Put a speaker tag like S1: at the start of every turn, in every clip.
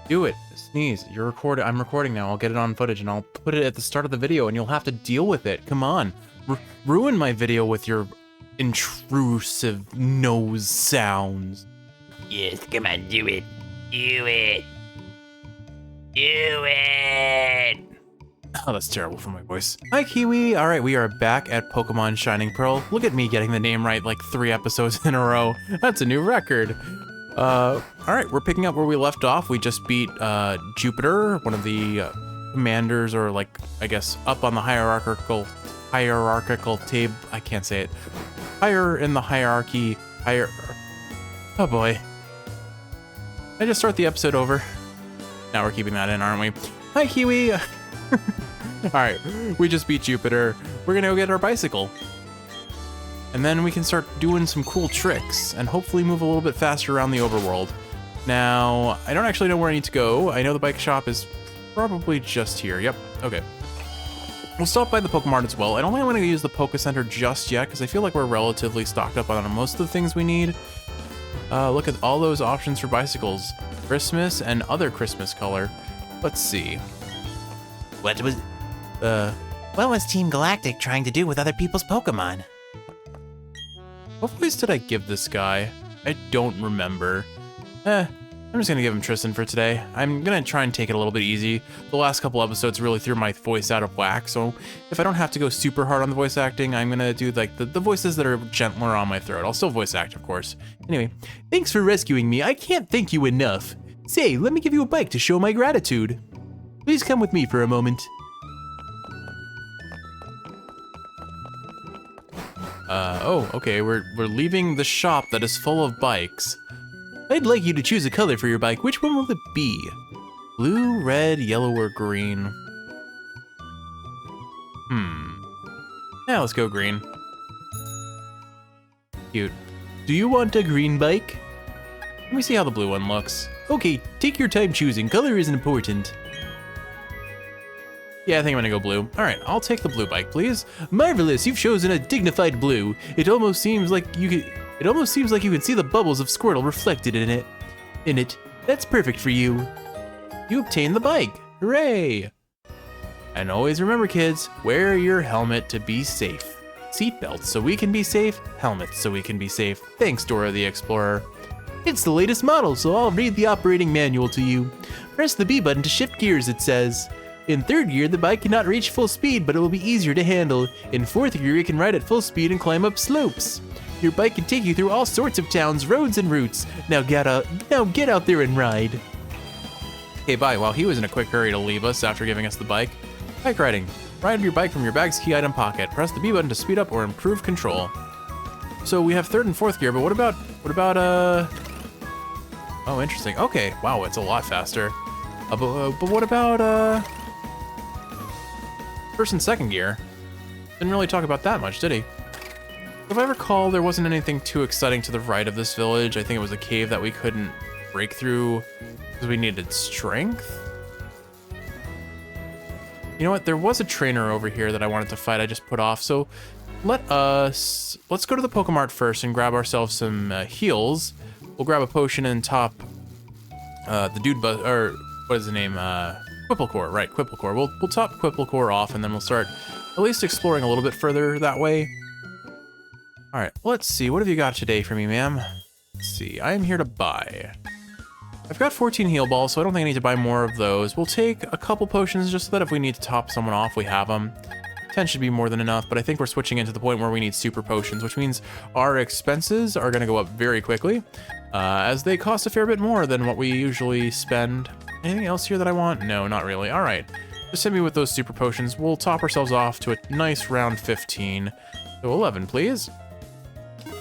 S1: Do it. Sneeze. You're recording. I'm recording now. I'll get it on footage and I'll put it at the start of the video and you'll have to deal with it. Come on. Ruin my video with your intrusive nose sounds.
S2: Yes, come on, do it. Do it. Do it.
S1: Oh, that's terrible for my voice. Hi, Kiwi. All right, we are back at Pokemon Shining Pearl. Look at me getting the name right like 3 episodes in a row. That's a new record. All right, we're picking up where we left off. We just beat Jupiter, one of the commanders, or like, I guess, up on the hierarchical table. I can't say it. Higher in the hierarchy. Oh boy. I just start the episode over. Now we're keeping that in, aren't we? Hi, Kiwi. All right, we just beat Jupiter. We're gonna go get our bicycle. And then we can start doing some cool tricks and hopefully move a little bit faster around the overworld. Now, I don't actually know where I need to go. I know the bike shop is probably just here. Yep, okay. We'll stop by the Pokemon as well. I don't think I'm gonna use the Poke Center just yet because I feel like we're relatively stocked up on most of the things we need. Look at all those options for bicycles. Christmas and other Christmas color. Let's see.
S2: What was Team Galactic trying to do with other people's Pokemon?
S1: What voice did I give this guy? I don't remember. I'm just gonna give him Tristan for today. I'm gonna try and take it a little bit easy. The last couple episodes really threw my voice out of whack, so if I don't have to go super hard on the voice acting, I'm gonna do like the voices that are gentler on my throat. I'll still voice act, of course. Anyway, thanks for rescuing me. I can't thank you enough. Say, let me give you a bike to show my gratitude. Please come with me for a moment. Oh, okay, we're leaving the shop that is full of bikes. I'd like you to choose a color for your bike. Which one will it be? Blue, red, yellow, or green? Yeah, let's go green. Cute. Do you want a green bike? Let me see how the blue one looks. Okay, take your time choosing. Color isn't important. Yeah, I think I'm gonna go blue. All right, I'll take the blue bike, please. Marvelous, you've chosen a dignified blue. It almost seems like you can see the bubbles of Squirtle reflected in it. That's perfect for you. You obtained the bike. Hooray! And always remember, kids, wear your helmet to be safe. Seatbelts so we can be safe, helmets so we can be safe. Thanks, Dora the Explorer. It's the latest model, so I'll read the operating manual to you. Press the B button to shift gears, it says. In 3rd gear, the bike cannot reach full speed, but it will be easier to handle. In 4th gear, you can ride at full speed and climb up slopes. Your bike can take you through all sorts of towns, roads, and routes. Now get out there and ride. Okay, bye. Wow, he was in a quick hurry to leave us after giving us the bike. Bike riding. Ride your bike from your bag's key item pocket. Press the B button to speed up or improve control. So we have 3rd and 4th gear, but what about oh, interesting. Okay, wow, it's a lot faster. But what about 1st and 2nd gear? Didn't really talk about that much, did he? If I recall, there wasn't anything too exciting to the right of this village. I think it was a cave that we couldn't break through because we needed strength. You know what? There was a trainer over here that I wanted to fight. I just put off. So let's go to the Pokemart first and grab ourselves some heals. We'll grab a potion and top the dude, or what is the name? Quipplecore, right? Quipplecore. We'll top Quipplecore off, and then we'll start at least exploring a little bit further that way. All right, let's see. What have you got today for me, ma'am? Let's see. I am here to buy. I've got 14 heal balls, so I don't think I need to buy more of those. We'll take a couple potions just so that if we need to top someone off, we have them. 10 should be more than enough, but I think we're switching into the point where we need super potions, which means our expenses are going to go up very quickly, as they cost a fair bit more than what we usually spend. Anything else here that I want? No, not really. All right, just hit me with those super potions. We'll top ourselves off to a nice round 15. So 11, please.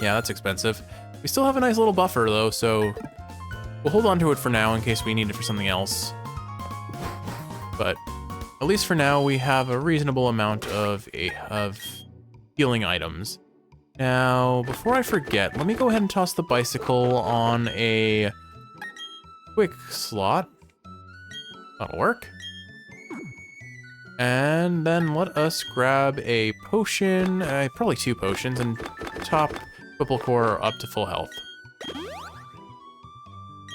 S1: Yeah, that's expensive. We still have a nice little buffer though, so we'll hold on to it for now in case we need it for something else. But at least for now, we have a reasonable amount of healing items. Now, before I forget, let me go ahead and toss the bicycle on a quick slot. That'll work. And then let us grab a potion, probably 2 potions, and top Quipplecore up to full health.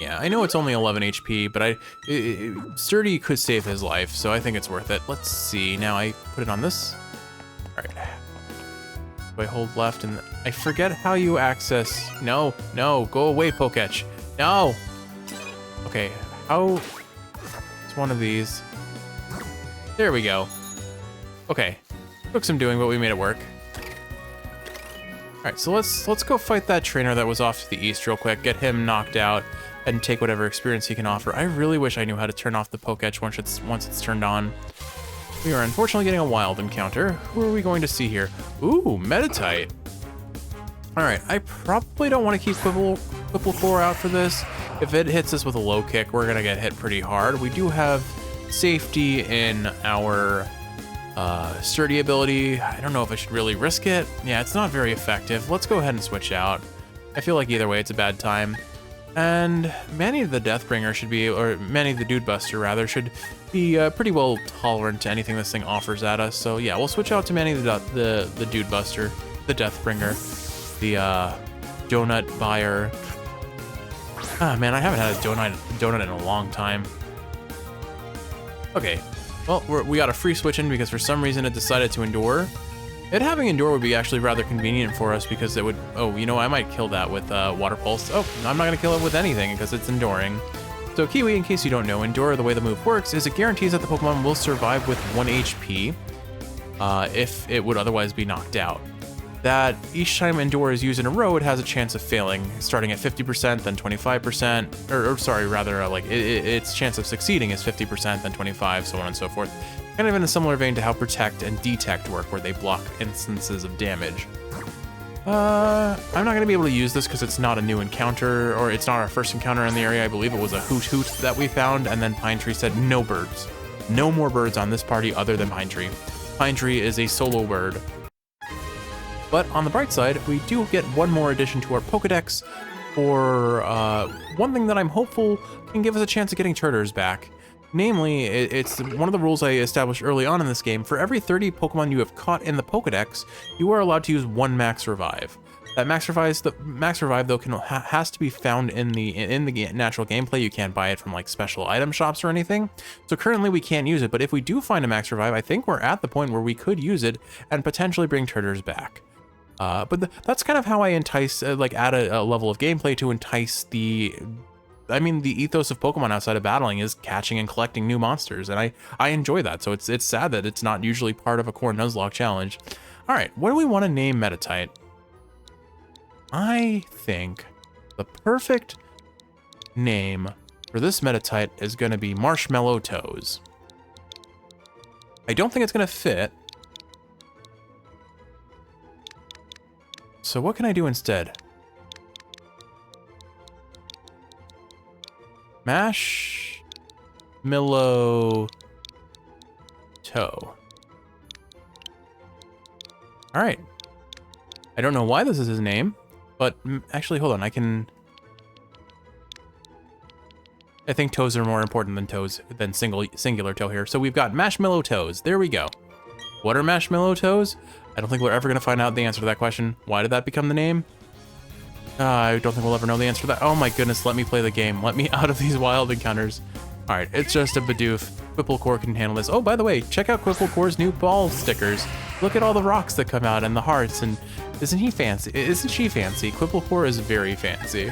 S1: Yeah, Yeah, I know it's only 11 HP, but Sturdy could save his life, so I think it's worth it. Let's see. Now I put it on this. All right. Do I hold left and I forget how you access? No, go away, Poketch. No. Okay, how? It's one of these. There we go. Okay, took some doing, but we made it work. All right, so let's go fight that trainer that was off to the east real quick. Get him knocked out and take whatever experience he can offer. I really wish I knew how to turn off the Poketch once it's turned on. We are unfortunately getting a wild encounter. Who are we going to see here? Ooh, Metatite. All right, I probably don't want to keep Quipplecore out for this. If it hits us with a low kick, we're gonna get hit pretty hard. We do have safety in our sturdy ability. I don't know if I should really risk it. Yeah, it's not very effective. Let's go ahead and switch out. I feel like either way, it's a bad time. And Manny the Deathbringer should be, or Manny the Dude Buster rather, should be pretty well tolerant to anything this thing offers at us. So yeah, we'll switch out to Manny the Dude Buster, the Deathbringer, the Donut Buyer. Ah man, I haven't had a donut in a long time. Okay, well we got a free switch in because for some reason it decided to endure. It having endure would be actually rather convenient for us because it would, oh, you know, I might kill that with Water Pulse. Oh, I'm not gonna kill it with anything because it's enduring. So Kiwi, in case you don't know, endure, the way the move works is it guarantees that the Pokemon will survive with 1 HP if it would otherwise be knocked out. That each time endure is used in a row, it has a chance of failing, starting at 50%, then 25%, or sorry, rather, like its chance of succeeding is 50%, then 25, so on and so forth. Kind of in a similar vein to how Protect and Detect work, where they block instances of damage. I'm not going to be able to use this because it's not a new encounter, or it's not our first encounter in the area. I believe it was a Hoot Hoot that we found, and then Pine Tree said no birds. No more birds on this party other than Pine Tree. Pine Tree is a solo bird. But on the bright side, we do get one more addition to our Pokedex, or one thing that I'm hopeful can give us a chance of getting Turters back. Namely, it's one of the rules I established early on in this game. For every 30 Pokemon you have caught in the Pokedex, you are allowed to use 1 Max Revive. That Max Revive though has to be found in the natural gameplay. You can't buy it from like special item shops or anything. So currently we can't use it, but if we do find a Max Revive, I think we're at the point where we could use it and potentially bring Turters back. But that's kind of how I entice, like add a level of gameplay to entice the ethos of Pokemon outside of battling is catching and collecting new monsters, and I enjoy that. So it's sad that it's not usually part of a core Nuzlocke challenge. All right, what do we want to name Metatite? I think the perfect name for this Metatite is going to be Marshmallow Toes. I don't think it's going to fit. So what can I do instead? Marshmallow Toe. All right. I don't know why this is his name, but actually, hold on. I think toes are more important than singular toe here. So we've got Marshmallow Toes. There we go. What are Marshmallow Toes? I don't think we're ever going to find out the answer to that question. Why did that become the name? I don't think we'll ever know the answer to that. Oh my goodness, let me play the game. Let me out of these wild encounters. All right, it's just a Bidoof. Quipplecore can handle this. Oh, by the way, check out Quipplecore's new ball stickers. Look at all the rocks that come out and the hearts, and isn't he fancy? Isn't she fancy? Quipplecore is very fancy.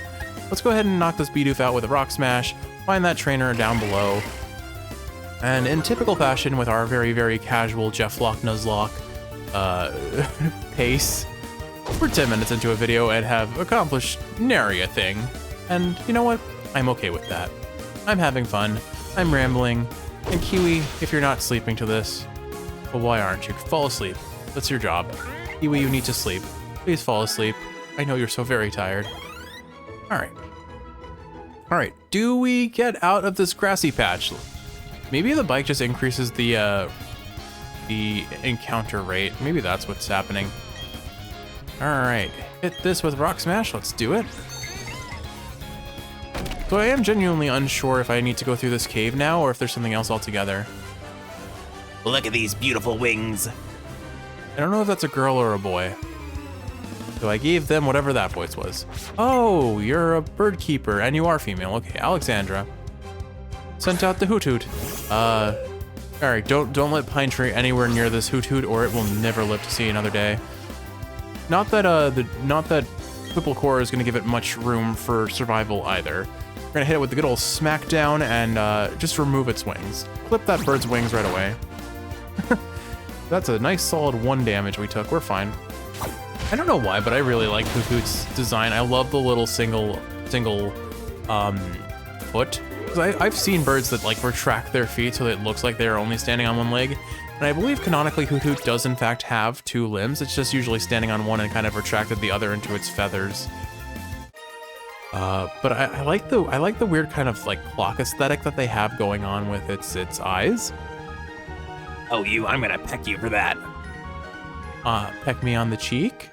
S1: Let's go ahead and knock this Bidoof out with a Rock Smash, find that trainer down below, and in typical fashion with our very, very casual Jeff Lock Nuzlocke pace, we're 10 minutes into a video and have accomplished nary a thing. And you know what? I'm okay with that. I'm having fun. I'm rambling. And Kiwi, if you're not sleeping to this, well, why aren't you? Fall asleep. That's your job. Kiwi, you need to sleep. Please fall asleep. I know you're so very tired. All right. All right. Do we get out of this grassy patch? Maybe the bike just increases the encounter rate. Maybe that's what's happening. All right, hit this with Rock Smash. Let's do it. So I am genuinely unsure if I need to go through this cave now or if there's something else altogether.
S2: Look at these beautiful wings.
S1: I don't know if that's a girl or a boy. So I gave them whatever that voice was. Oh, you're a bird keeper and you are female. Okay, Alexandra. Sent out the hoot hoot. All right, don't let Pine Tree anywhere near this hoot hoot or it will never live to see another day. Not that Whipplecore is gonna give it much room for survival either. We're gonna hit it with the good old smackdown and just remove its wings. Clip that bird's wings right away. That's a nice solid 1 damage we took. We're fine. I don't know why, but I really like Hoot Hoot's design. I love the little single foot. Because I've seen birds that like retract their feet so that it looks like they're only standing on 1 leg. And I believe canonically Hoot Hoot does in fact have 2 limbs. It's just usually standing on 1 and kind of retracted the other into its feathers. But I like the weird kind of like clock aesthetic that they have going on with its eyes.
S2: Oh, I'm gonna peck you for that.
S1: Peck me on the cheek?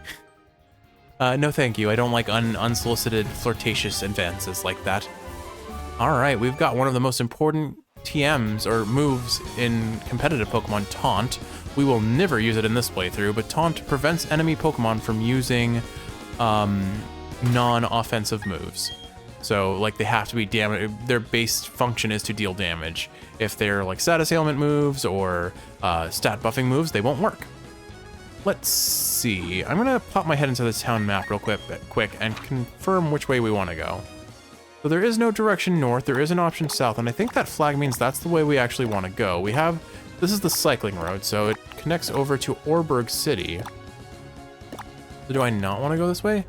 S1: No thank you, I don't like unsolicited flirtatious advances like that. Alright, we've got one of the most important TMs, or moves, in competitive Pokemon, Taunt. We will never use it in this playthrough, but Taunt prevents enemy Pokemon from using non-offensive moves. So, like, they have to be their base function is to deal damage. If they're, like, status ailment moves or stat buffing moves, they won't work. Let's see. I'm gonna pop my head into the town map real quick and confirm which way we want to go. So there is no direction north, there is an option south, and I think that flag means that's the way we actually want to go. This is the cycling road, so it connects over to Orberg City. So do I not want to go this way?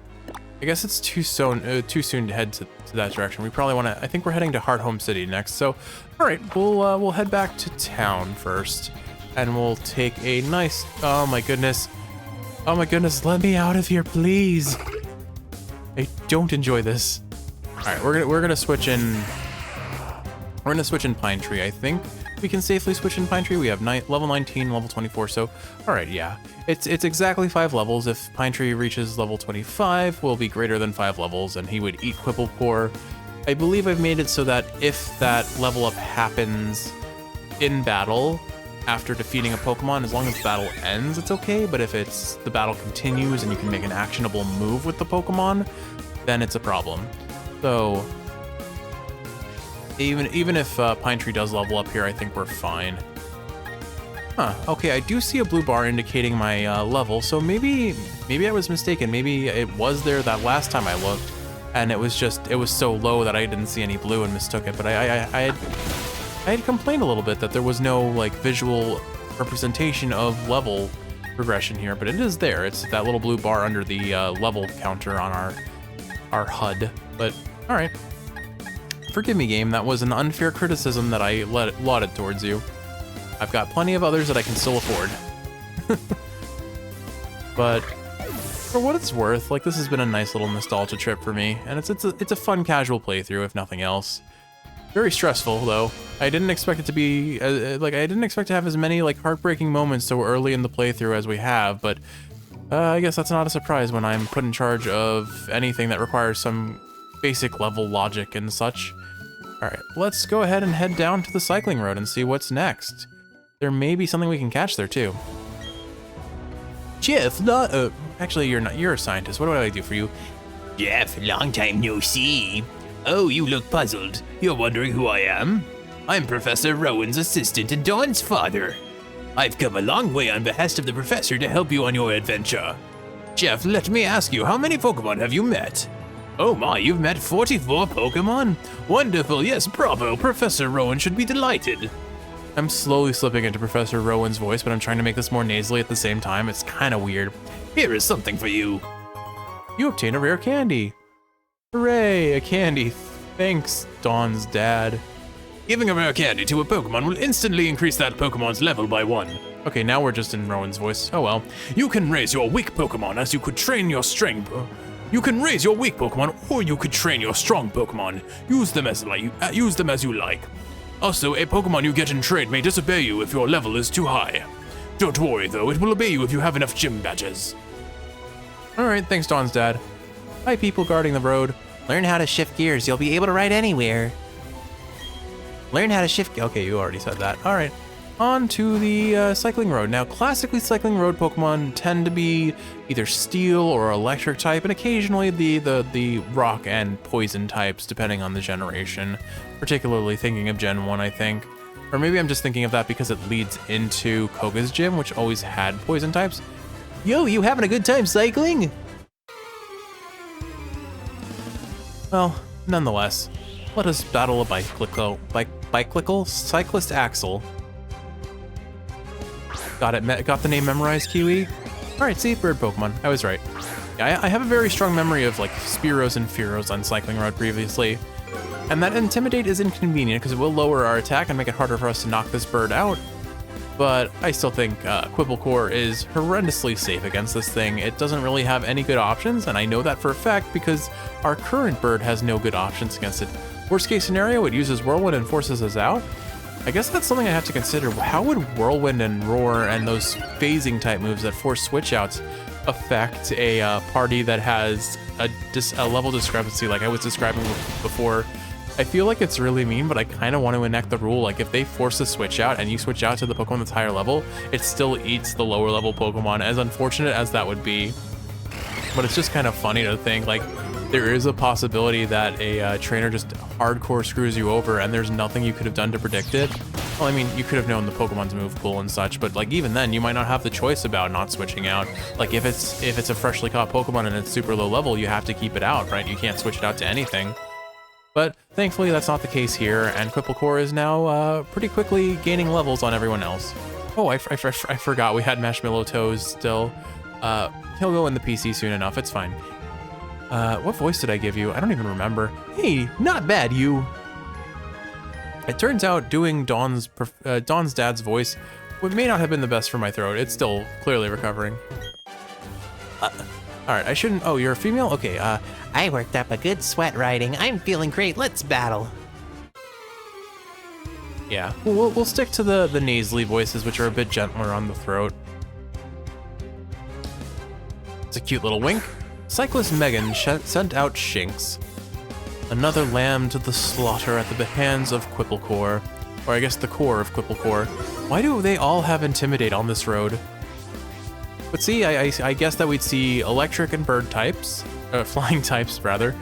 S1: I guess it's too soon to head to that direction. We probably want to, I think we're heading to Hearthome City next. So, all right, we'll head back to town first. And we'll take a nice, oh my goodness, let me out of here, please. I don't enjoy this. All right, we're gonna switch in. We're gonna switch in Pine Tree. I think we can safely switch in Pine Tree. We have level 19, level 24. So, all right, yeah, it's exactly 5 levels. If Pine Tree reaches level 25, we'll be greater than 5 levels, and he would eat Whipplecore. I believe I've made it so that if that level up happens in battle, after defeating a Pokemon, as long as the battle ends, it's okay. But if the battle continues and you can make an actionable move with the Pokemon, then it's a problem. So even if Pine Tree does level up here, I think we're fine. Huh, okay, I do see a blue bar indicating my level, so maybe I was mistaken. Maybe it was there that last time I looked, and it was so low that I didn't see any blue and mistook it. But I had complained a little bit that there was no like visual representation of level progression here, but it is there. It's that little blue bar under the level counter on our HUD. But all right, forgive me, game. That was an unfair criticism that I lauded towards you. I've got plenty of others that I can still afford. But for what it's worth, like, this has been a nice little nostalgia trip for me, and it's a fun casual playthrough if nothing else. Very stressful though. I didn't expect it to be I didn't expect to have as many like heartbreaking moments so early in the playthrough as we have, but I guess that's not a surprise when I'm put in charge of anything that requires some basic level logic and such. All right, let's go ahead and head down to the cycling road and see what's next. There may be something we can catch there too. Jeff, actually you're a scientist. What do I do for you?
S2: Jeff, long time no see. Oh, you look puzzled. You're wondering who I am? I'm Professor Rowan's assistant and Dawn's father. I've come a long way on behest of the professor to help you on your adventure. Jeff, let me ask you, how many Pokemon have you met? Oh my, you've met 44 Pokemon? Wonderful, yes, bravo. Professor Rowan should be delighted.
S1: I'm slowly slipping into Professor Rowan's voice, but I'm trying to make this more nasally at the same time. It's kind of weird.
S2: Here is something for you.
S1: You obtain a rare candy. Hooray, a candy. Thanks, Dawn's dad.
S2: Giving a rare candy to a Pokemon will instantly increase that Pokemon's level by 1.
S1: Okay, now we're just in Rowan's voice. Oh well.
S2: You can raise your weak Pokemon as you could train your strength. You can raise your weak Pokemon, or you could train your strong Pokemon. Use them as you like. Also, a Pokemon you get in trade may disobey you if your level is too high. Don't worry though, it will obey you if you have enough gym badges.
S1: Alright, thanks Dawn's dad. Hi people guarding the road.
S2: Learn how to shift gears, you'll be able to ride anywhere.
S1: Learn how to shift, okay, you already said that. Alright. on to the cycling road. Now, classically, cycling road Pokemon tend to be either steel or electric type, and occasionally the rock and poison types, depending on the generation. Particularly thinking of Gen 1, I think. Or maybe I'm just thinking of that because it leads into Koga's gym, which always had poison types.
S2: Yo, you having a good time cycling?
S1: Well, nonetheless, let us battle a bicycle cyclist Axel. Got it. Got the name memorized, Kiwi? Alright, see, bird Pokemon. I was right. Yeah, I have a very strong memory of like Spearows and Fearows on Cycling Road previously. And that Intimidate is inconvenient because it will lower our attack and make it harder for us to knock this bird out. But I still think Quipplecore is horrendously safe against this thing. It doesn't really have any good options, and I know that for a fact because our current bird has no good options against it. Worst case scenario, it uses Whirlwind and forces us out. I guess that's something I have to consider. How would Whirlwind and Roar and those phasing type moves that force switch outs affect a party that has a level discrepancy like I was describing before? I feel like it's really mean, but I kind of want to enact the rule. Like if they force a switch out and you switch out to the Pokemon that's higher level, it still eats the lower level Pokemon, as unfortunate as that would be. But it's just kind of funny to think like there is a possibility that a trainer just hardcore screws you over and there's nothing you could have done to predict it. Well, I mean, you could have known the Pokemon's move pool and such, but like even then you might not have the choice about not switching out. Like if it's a freshly caught Pokemon and it's super low level, you have to keep it out, right? You can't switch it out to anything. But thankfully that's not the case here, and Quipplecore is now pretty quickly gaining levels on everyone else. Oh, I forgot we had Marshmallow Toes still. He'll go in the PC soon enough, it's fine. What voice did I give you? I don't even remember. Hey, not bad, you. It turns out doing Dawn's dad's voice may not have been the best for my throat. It's still clearly recovering. Alright, I shouldn't... Oh, you're a female? Okay,
S2: I worked up a good sweat riding. I'm feeling great. Let's battle.
S1: Yeah, we'll stick to the nasally voices, which are a bit gentler on the throat. It's a cute little wink. Cyclist Megan sent out Shinx. Another lamb to the slaughter at the hands of Quipplecore. Or I guess the core of Quipplecore. Why do they all have Intimidate on this road? But see, I guess that we'd see electric and bird types, flying types rather,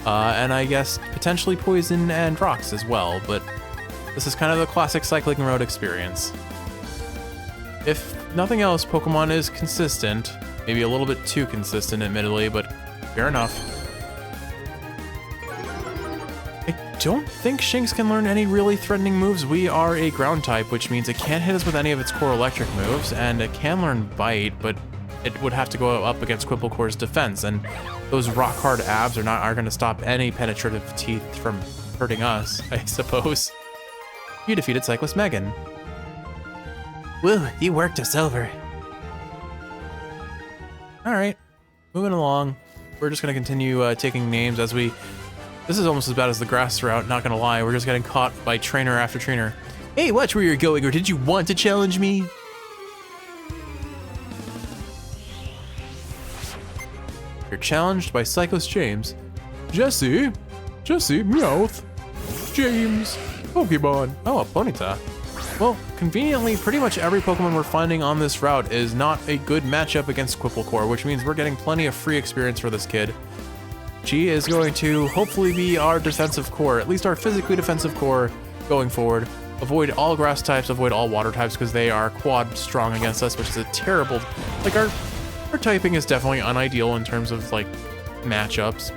S1: and I guess potentially poison and rocks as well, but this is kind of the classic Cycling Road experience. If nothing else, Pokemon is consistent, maybe a little bit too consistent admittedly, but fair enough. I don't think Shinx can learn any really threatening moves. We are a ground type, which means it can't hit us with any of its core electric moves, and it can learn Bite, but it would have to go up against Quipplecore's defense, and those rock-hard abs are going to stop any penetrative teeth from hurting us, I suppose. You defeated Cyclist Megan.
S2: Woo, you worked us over.
S1: Alright, moving along. We're just going to continue taking names as we... This is almost as bad as the grass route, not gonna lie. We're just getting caught by trainer after trainer.
S2: Hey, watch where you're going, or did you want to challenge me?
S1: You're challenged by Cyclist James. Jesse, Meowth, James, Pokemon. Oh, a Ponyta. Well, conveniently, pretty much every Pokemon we're finding on this route is not a good matchup against Quipplecore, which means we're getting plenty of free experience for this kid. She is going to hopefully be our defensive core, at least our physically defensive core going forward. Avoid all grass types, avoid all water types because they are quad strong against us, which is a terrible... Like our typing is definitely unideal in terms of like matchups.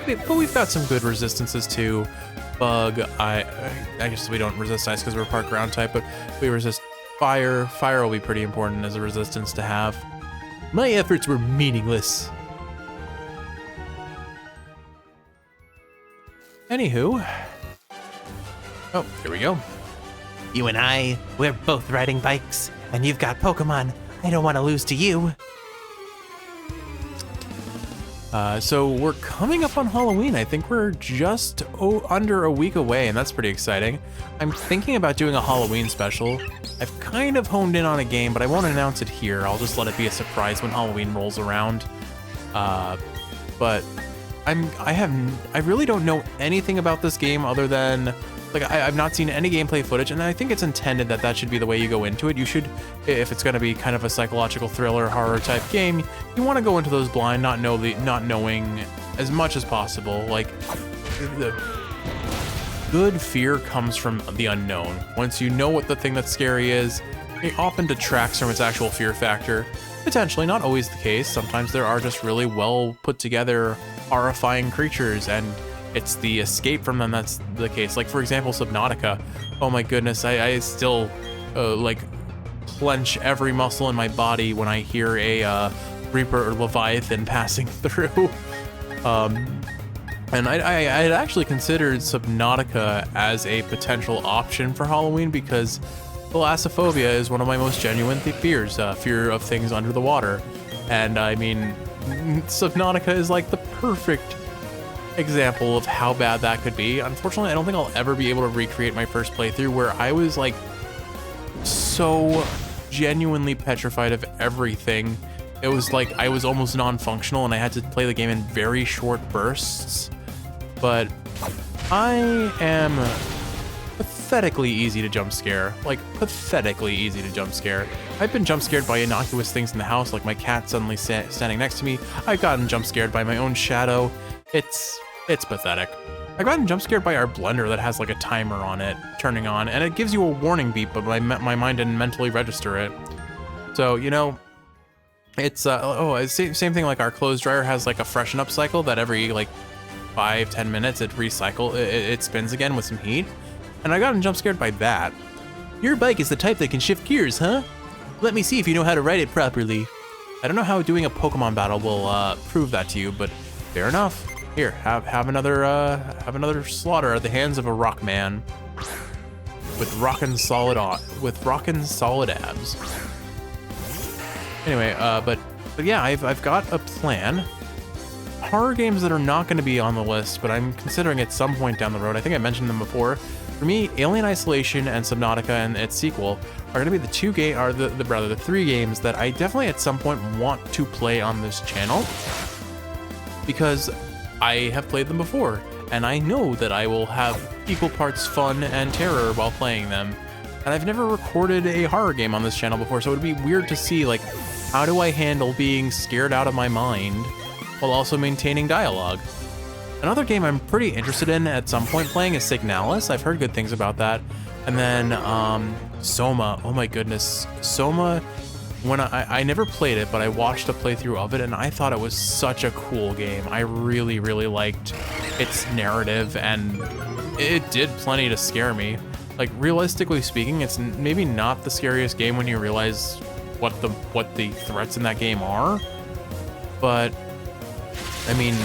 S1: But we've got some good resistances too. Bug, I guess we don't resist ice because we're part ground type, but we resist fire. Fire will be pretty important as a resistance to have.
S2: My efforts were meaningless.
S1: Anywho. Oh, here we go.
S2: You and I, we're both riding bikes, and you've got Pokemon. I don't want to lose to you.
S1: So we're coming up on Halloween. I think we're just under a week away, and that's pretty exciting. I'm thinking about doing a Halloween special. I've kind of honed in on a game, but I won't announce it here. I'll just let it be a surprise when Halloween rolls around. But I really don't know anything about this game other than Like, I've not seen any gameplay footage, and I think it's intended that that should be the way you go into it. You should, if it's going to be kind of a psychological thriller, horror type game, you want to go into those blind, not knowing as much as possible. Like, the good fear comes from the unknown. Once you know what the thing that's scary is, it often detracts from its actual fear factor. Potentially, not always the case. Sometimes there are just really well put together, horrifying creatures, and it's the escape from them that's the case. Like, for example, Subnautica. Oh my goodness, I still like clench every muscle in my body when I hear a Reaper or Leviathan passing through. And I had actually considered Subnautica as a potential option for Halloween because thalassophobia is one of my most genuine fears, fear of things under the water. And I mean, Subnautica is like the perfect example of how bad that could be. Unfortunately, I don't think I'll ever be able to recreate my first playthrough where I was like so genuinely petrified of everything. It was like I was almost non-functional and I had to play the game in very short bursts. But I am pathetically easy to jump scare. Like, pathetically easy to jump scare. I've been jump scared by innocuous things in the house, like my cat suddenly standing next to me. I've gotten jump scared by my own shadow. It's pathetic. I've gotten jump scared by our blender that has like a timer on it turning on, and it gives you a warning beep, but my mind didn't mentally register it. So, you know, it's same thing. Like our clothes dryer has like a freshen up cycle that every like 5-10 minutes it spins again with some heat, and I got jump scared by that. Your bike is the type that can shift gears, huh? Let me see if you know how to ride it properly. I don't know how doing a Pokemon battle will prove that to you, but fair enough. Here, have another slaughter at the hands of a rock man with rockin' solid abs. Anyway, but yeah, I've got a plan. Horror games that are not going to be on the list, but I'm considering at some point down the road. I think I mentioned them before. For me, Alien Isolation and Subnautica and its sequel are going to be the three games that I definitely at some point want to play on this channel, because I have played them before, and I know that I will have equal parts fun and terror while playing them. And I've never recorded a horror game on this channel before, so it would be weird to see, like, how do I handle being scared out of my mind while also maintaining dialogue? Another game I'm pretty interested in at some point playing is Signalis. I've heard good things about that. And then Soma. Oh my goodness. Soma, when I never played it, but I watched a playthrough of it, and I thought it was such a cool game. I really, really liked its narrative, and it did plenty to scare me. Like, realistically speaking, it's maybe not the scariest game when you realize what the threats in that game are. But I mean,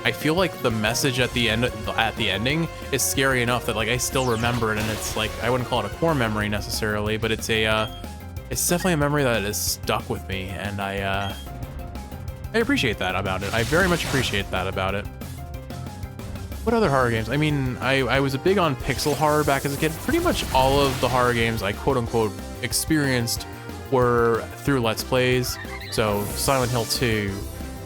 S1: I feel like the message at the ending is scary enough that like I still remember it, and it's like I wouldn't call it a core memory necessarily, but it's definitely a memory that is stuck with me, and I appreciate that about it. I very much appreciate that about it. What other horror games? I mean, I was a big on pixel horror back as a kid. Pretty much all of the horror games I quote-unquote experienced were through Let's Plays. So Silent Hill 2,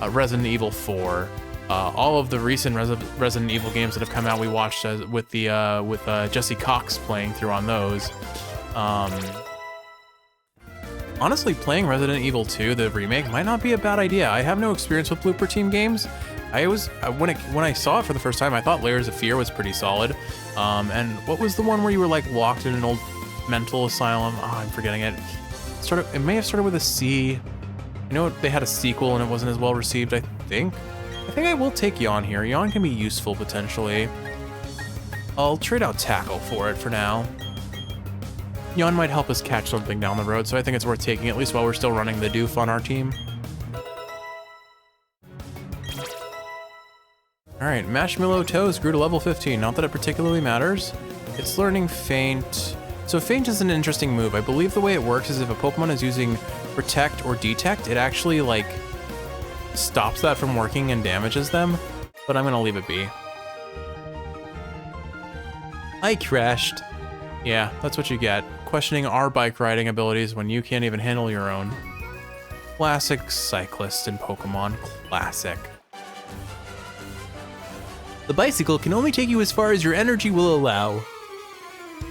S1: Resident Evil 4, all of the recent Resident Evil games that have come out we watched with Jesse Cox playing through on those. Honestly, playing Resident Evil 2, the remake, might not be a bad idea. I have no experience with Blooper Team games. When I saw it for the first time, I thought Layers of Fear was pretty solid. And what was the one where you were like locked in an old mental asylum? Oh, I'm forgetting it. It may have started with a C. You know, they had a sequel and it wasn't as well received, I think. I think I will take Yawn here. Yawn can be useful potentially. I'll trade out Tackle for it for now. Yawn might help us catch something down the road, so I think it's worth taking, at least while we're still running the Doof on our team. Alright, Marshmallow Toes grew to level 15. Not that it particularly matters. It's learning Faint. So Faint is an interesting move. I believe the way it works is if a Pokemon is using Protect or Detect, it actually, like, stops that from working and damages them. But I'm gonna leave it be. I crashed. Yeah, that's what you get. Questioning our bike riding abilities when you can't even handle your own. Classic cyclist in Pokemon. Classic. The bicycle can only take you as far as your energy will allow.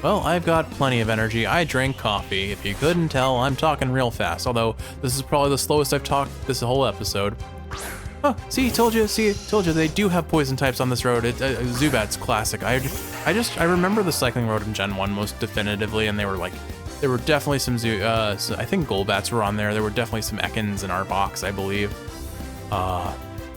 S1: Well, I've got plenty of energy. I drink coffee. If you couldn't tell, I'm talking real fast, although this is probably the slowest I've talked this whole episode. Oh, told you, they do have poison types on this road. Zubat's classic. I remember the cycling road in Gen 1 most definitively, and there were definitely some I think Golbats were on there. There were definitely some Ekans in our box, I believe.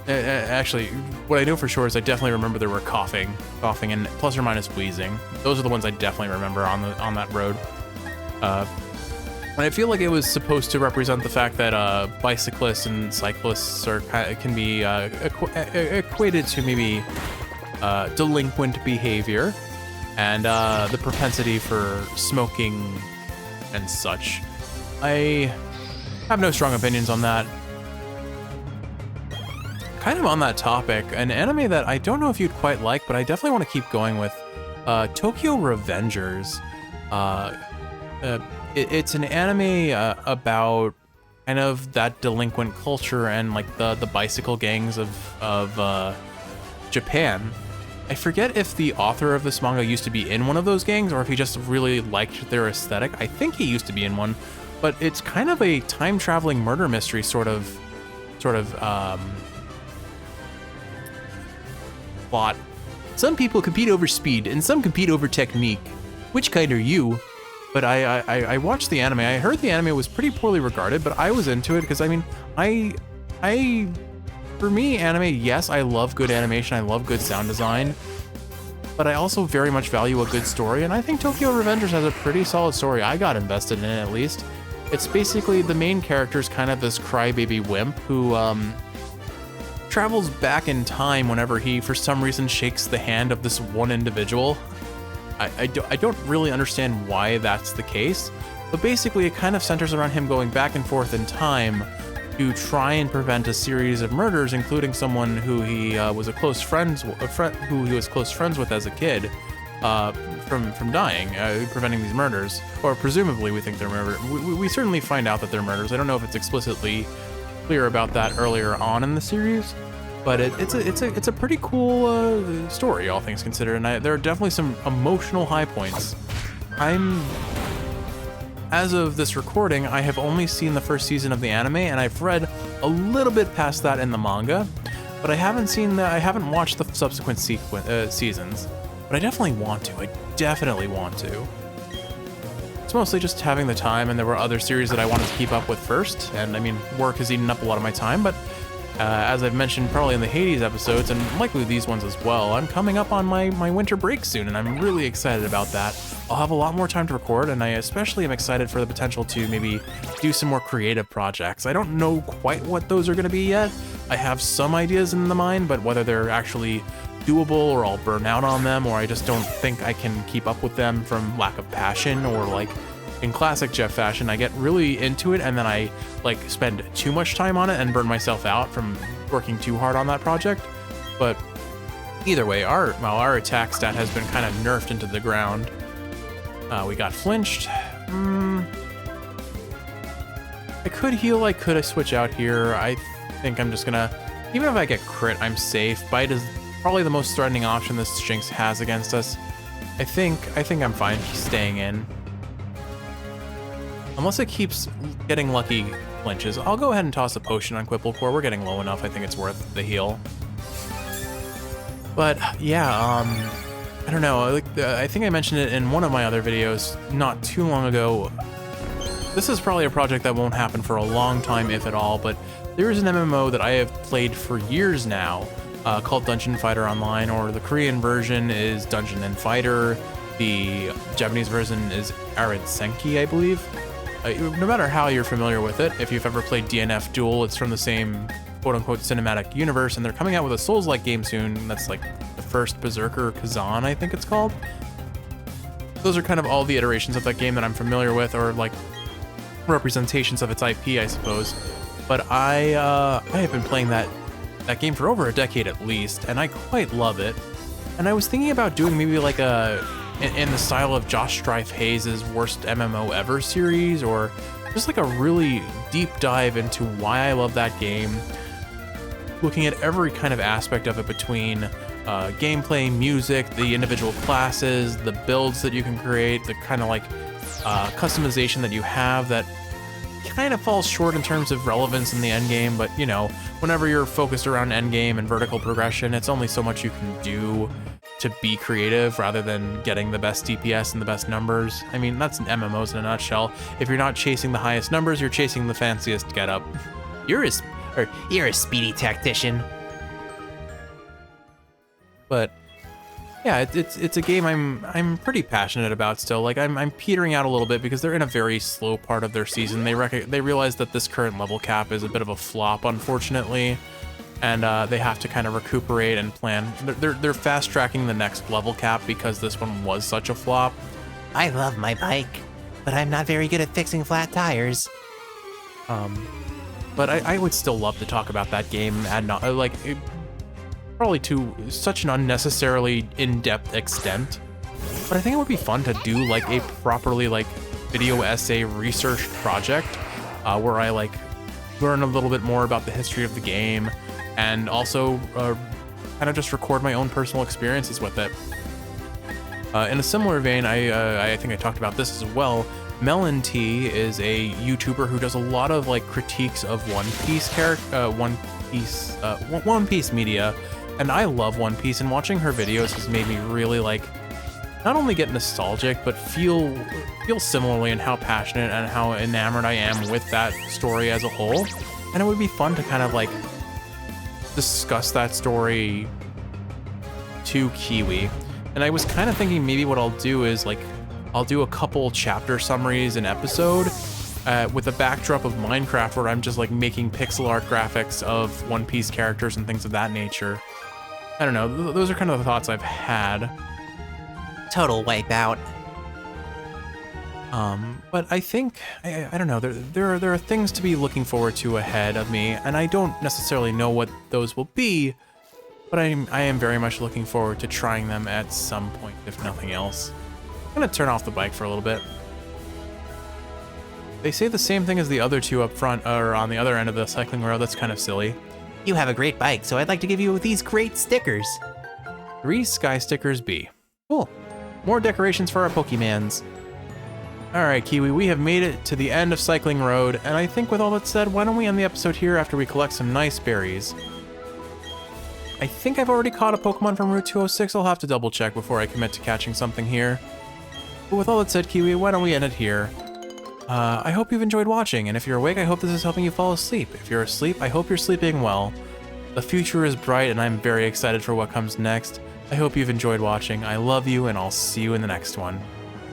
S1: Actually, what I know for sure is I definitely remember there were coughing and plus or minus wheezing. Those are the ones I definitely remember on that road. And I feel like it was supposed to represent the fact that bicyclists and cyclists can be equated to maybe delinquent behavior and the propensity for smoking and such. I have no strong opinions on that. Kind of on that topic, an anime that I don't know if you'd quite like, but I definitely want to keep going with, Tokyo Revengers. It's an anime about kind of that delinquent culture and like the bicycle gangs of Japan. I forget if the author of this manga used to be in one of those gangs or if he just really liked their aesthetic. I think he used to be in one, but it's kind of a time-traveling murder mystery sort of plot. Some people compete over speed and some compete over technique. Which kind are you? But I watched the anime. I heard the anime was pretty poorly regarded, but I was into it because I mean, for me, anime, yes, I love good animation. I love good sound design, but I also very much value a good story. And I think Tokyo Revengers has a pretty solid story. I got invested in it at least. It's basically the main character is kind of this crybaby wimp who travels back in time whenever he, for some reason, shakes the hand of this one individual. I don't really understand why that's the case, but basically it kind of centers around him going back and forth in time to try and prevent a series of murders, including someone who he was close friends with as a kid, from dying, preventing these murders, or presumably we think they're murder. We certainly find out that they're murders. I don't know if it's explicitly clear about that earlier on in the series, but it's a pretty cool story, all things considered, and there are definitely some emotional high points. As of this recording, I have only seen the first season of the anime, and I've read a little bit past that in the manga, but I haven't watched the subsequent seasons, but I definitely want to. I definitely want to. It's mostly just having the time, and there were other series that I wanted to keep up with first, and I mean, work has eaten up a lot of my time, but as I've mentioned probably in the Hades episodes, and likely these ones as well, I'm coming up on my winter break soon, and I'm really excited about that. I'll have a lot more time to record, and I especially am excited for the potential to maybe do some more creative projects. I don't know quite what those are going to be yet. I have some ideas in the mind, but whether they're actually doable or I'll burn out on them, or I just don't think I can keep up with them from lack of passion, or like in classic Jeff fashion, I get really into it and then I like spend too much time on it and burn myself out from working too hard on that project. But either way, our attack stat has been kind of nerfed into the ground. We got flinched. I could heal, I could switch out here. I think I'm just gonna, even if I get crit, I'm safe. Bite is probably the most threatening option this Jinx has against us. I think I'm fine staying in. Unless it keeps getting lucky flinches, I'll go ahead and toss a potion on Quipplecore. We're getting low enough. I think it's worth the heal. But yeah, I don't know. I think I mentioned it in one of my other videos not too long ago. This is probably a project that won't happen for a long time, if at all, but there is an MMO that I have played for years now called Dungeon Fighter Online, or the Korean version is Dungeon and Fighter. The Japanese version is Aritsenki, I believe. No matter how you're familiar with it, if you've ever played DNF Duel, it's from the same quote-unquote cinematic universe, and they're coming out with a Souls-like game soon. That's like the first Berserker Kazan, I think it's called. Those are kind of all the iterations of that game that I'm familiar with, or like representations of its IP, I suppose. But I have been playing that game for over a decade at least, and I quite love it. And I was thinking about doing maybe like in the style of Josh Strife Hayes' Worst MMO Ever series, or just like a really deep dive into why I love that game, looking at every kind of aspect of it, between gameplay, music, the individual classes, the builds that you can create, the kind of like customization that you have that kind of falls short in terms of relevance in the end game. But you know, whenever you're focused around end game and vertical progression, it's only so much you can do to be creative rather than getting the best DPS and the best numbers. I mean, that's MMOs in a nutshell. If you're not chasing the highest numbers, you're chasing the fanciest getup.
S2: You're a speedy tactician.
S1: But yeah, it's a game I'm pretty passionate about still. Like I'm petering out a little bit because they're in a very slow part of their season. They realize that this current level cap is a bit of a flop, unfortunately, and they have to kind of recuperate and plan. They're fast tracking the next level cap because this one was such a flop.
S2: I love my bike, but I'm not very good at fixing flat tires.
S1: But I would still love to talk about that game and not probably to such an unnecessarily in-depth extent. But I think it would be fun to do like a properly like video essay research project where I like learn a little bit more about the history of the game and also kind of just record my own personal experiences with it. In a similar vein, I think I talked about this as well. Melon T is a YouTuber who does a lot of like critiques of One Piece media, and I love One Piece. And watching her videos has made me really like not only get nostalgic, but feel similarly in how passionate and how enamored I am with that story as a whole. And it would be fun to kind of like discuss that story to Kiwi. And I was kind of thinking maybe what I'll do is like I'll do a couple chapter summaries an episode with a backdrop of Minecraft where I'm just like making pixel art graphics of One Piece characters and things of that nature. I don't know, those are kind of the thoughts I've had.
S2: Total wipeout.
S1: But I think, I don't know, there are things to be looking forward to ahead of me, and I don't necessarily know what those will be, but I am very much looking forward to trying them at some point, if nothing else. I'm gonna turn off the bike for a little bit. They say the same thing as the other two up front, or on the other end of the cycling road. That's kind of silly.
S2: You have a great bike, so I'd like to give you these great stickers.
S1: 3 sky stickers B. Cool. More decorations for our Pokemans. Alright, Kiwi, we have made it to the end of Cycling Road, and I think with all that said, why don't we end the episode here after we collect some nice berries? I think I've already caught a Pokemon from Route 206. I'll have to double check before I commit to catching something here. But with all that said, Kiwi, why don't we end it here? I hope you've enjoyed watching, and if you're awake, I hope this is helping you fall asleep. If you're asleep, I hope you're sleeping well. The future is bright, and I'm very excited for what comes next. I hope you've enjoyed watching. I love you, and I'll see you in the next one.